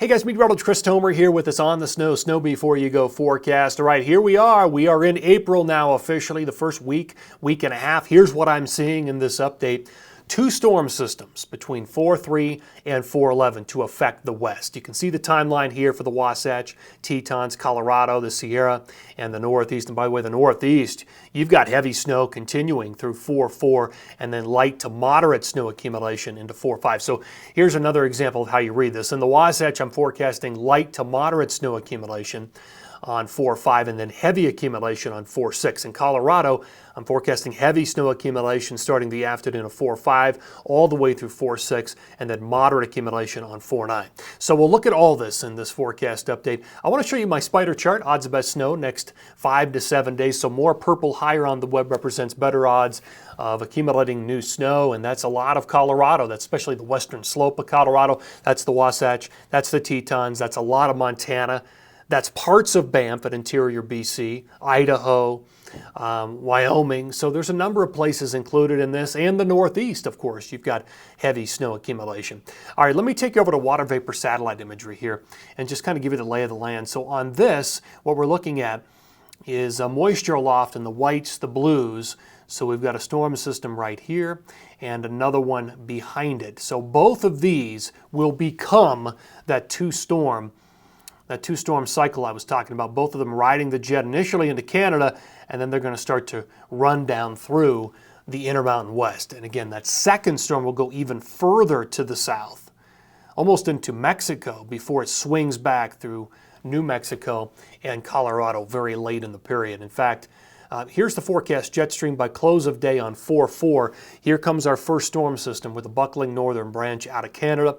Hey guys, meteorologist Chris Tomer here with us on the Snow Before You Go forecast. All right, here we are. We are in April now officially, the first week and a half. Here's what I'm seeing in this update. Two storm systems between 4-3 and 4-11 to affect the west. You can see the timeline here for the Wasatch, Tetons, Colorado, the Sierra, and the Northeast. And by the way, the Northeast, you've got heavy snow continuing through 4-4 and then light to moderate snow accumulation into 4-5. So here's another example of how you read this. In the Wasatch, I'm forecasting light to moderate snow accumulation on 4-5 and then heavy accumulation on 4-6. In Colorado, I'm forecasting heavy snow accumulation starting the afternoon of 4-5 all the way through 4-6 and then moderate accumulation on 4-9. So we'll look at all this in this forecast update. I want to show you my spider chart, odds of best snow next 5 to 7 days. So more purple higher on the web represents better odds of accumulating new snow, and that's a lot of Colorado. That's especially the western slope of Colorado. That's the Wasatch, that's the Tetons, that's a lot of Montana. That's parts of Banff and interior BC, Idaho, Wyoming. So there's a number of places included in this, and the Northeast, of course. You've got heavy snow accumulation. All right, let me take you over to water vapor satellite imagery here and just kind of give you the lay of the land. So on this, what we're looking at is a moisture aloft in the whites, the blues. So we've got a storm system right here and another one behind it. So both of these will become that two-storm cycle I was talking about, both of them riding the jet initially into Canada, and then they're going to start to run down through the Intermountain West. And again, that second storm will go even further to the south, almost into Mexico, before it swings back through New Mexico and Colorado very late in the period. In fact, here's the forecast jet stream by close of day on 4-4. Here comes our first storm system with a buckling northern branch out of Canada.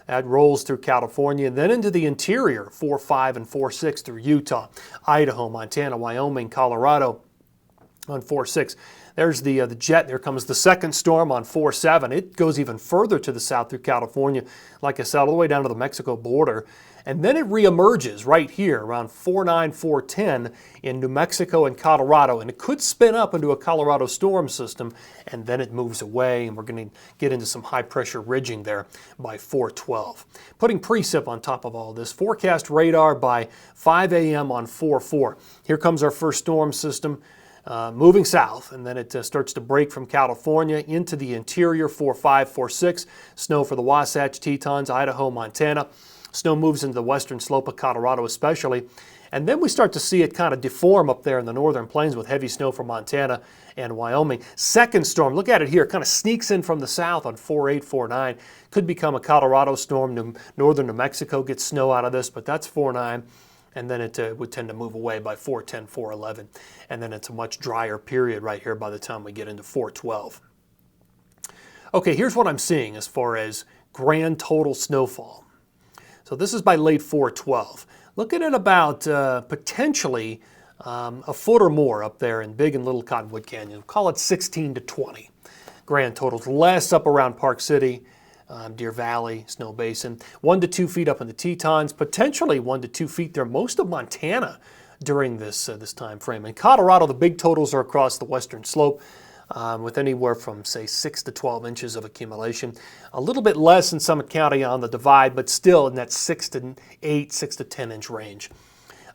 That rolls through California, and then into the interior, 4-5 and 4-6 through Utah, Idaho, Montana, Wyoming, Colorado on 4-6. There's the jet. There comes the second storm on 4-7. It goes even further to the south through California, like I said, all the way down to the Mexico border. And then it reemerges right here around 4-9, 4-10 in New Mexico and Colorado. And it could spin up into a Colorado storm system, and then it moves away, and we're going to get into some high-pressure ridging there by 4-12. Putting precip on top of all this, forecast radar by 5 a.m. on 4-4. Here comes our first storm system. Moving south, and then it starts to break from California into the interior, 4-5, 4-6. Snow for the Wasatch, Tetons, Idaho, Montana. Snow moves into the western slope of Colorado especially. And then we start to see it kind of deform up there in the northern plains with heavy snow from Montana and Wyoming. Second storm, look at it here, kind of sneaks in from the south on 4-8, 4-9. Could become a Colorado storm. Northern New Mexico gets snow out of this, but that's 4-9. And then it would tend to move away by 4-10, 4-11. And then it's a much drier period right here by the time we get into 4-12. Okay, here's what I'm seeing as far as grand total snowfall. So this is by late 4-12. Looking at about potentially a foot or more up there in Big and Little Cottonwood Canyon. Call it 16 to 20 grand totals. Less up around Park City, Deer Valley, Snow Basin. 1 to 2 feet up in the Tetons, potentially 1 to 2 feet there. Most of Montana during this time frame. In Colorado, the big totals are across the western slope with anywhere from, say, 6 to 12 inches of accumulation. A little bit less in Summit County on the Divide, but still in that 6 to 8, 6 to 10 inch range.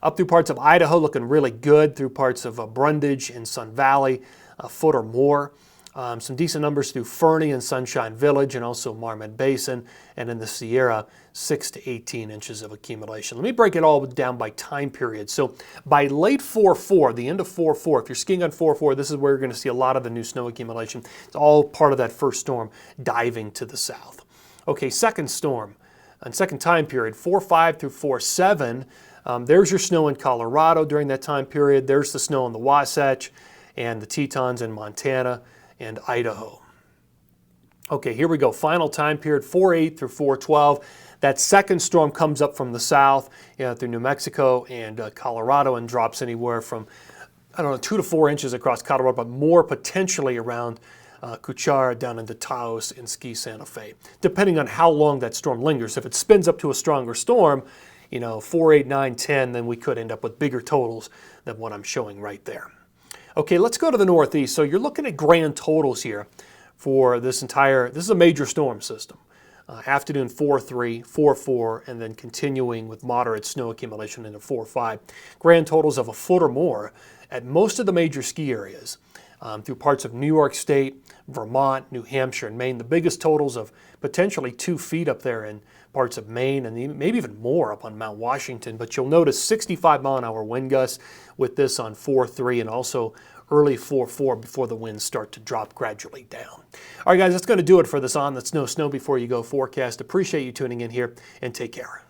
Up through parts of Idaho, looking really good through parts of Brundage and Sun Valley, a foot or more. Some decent numbers through Fernie and Sunshine Village and also Marmot Basin, and in the Sierra, 6 to 18 inches of accumulation. Let me break it all down by time period. So by late 4-4, the end of 4-4, if you're skiing on 4-4, this is where you're going to see a lot of the new snow accumulation. It's all part of that first storm diving to the south. Okay, second storm, and second time period, 4-5 through 4-7. There's your snow in Colorado during that time period. There's the snow in the Wasatch and the Tetons in Montana and Idaho. Okay, here we go. Final time period, 4-8 through 4-12. That second storm comes up from the south through New Mexico and Colorado and drops anywhere from, 2 to 4 inches across Colorado, but more potentially around Cuchara down into Taos and Ski Santa Fe, depending on how long that storm lingers. If it spins up to a stronger storm, 4, 8, 9, 10, then we could end up with bigger totals than what I'm showing right there. Okay, let's go to the Northeast. So you're looking at grand totals here for this is a major storm system. Afternoon 4-3, 4-4, and then continuing with moderate snow accumulation into 4-5. Grand totals of a foot or more at most of the major ski areas through parts of New York State, Vermont, New Hampshire, and Maine. The biggest totals of potentially 2 feet up there in parts of Maine and maybe even more up on Mount Washington. But you'll notice 65-mile-an-hour wind gusts with this on 4-3 and also early 4-4 before the winds start to drop gradually down. All right, guys, that's going to do it for this On the Snow Before You Go forecast. Appreciate you tuning in here, and take care.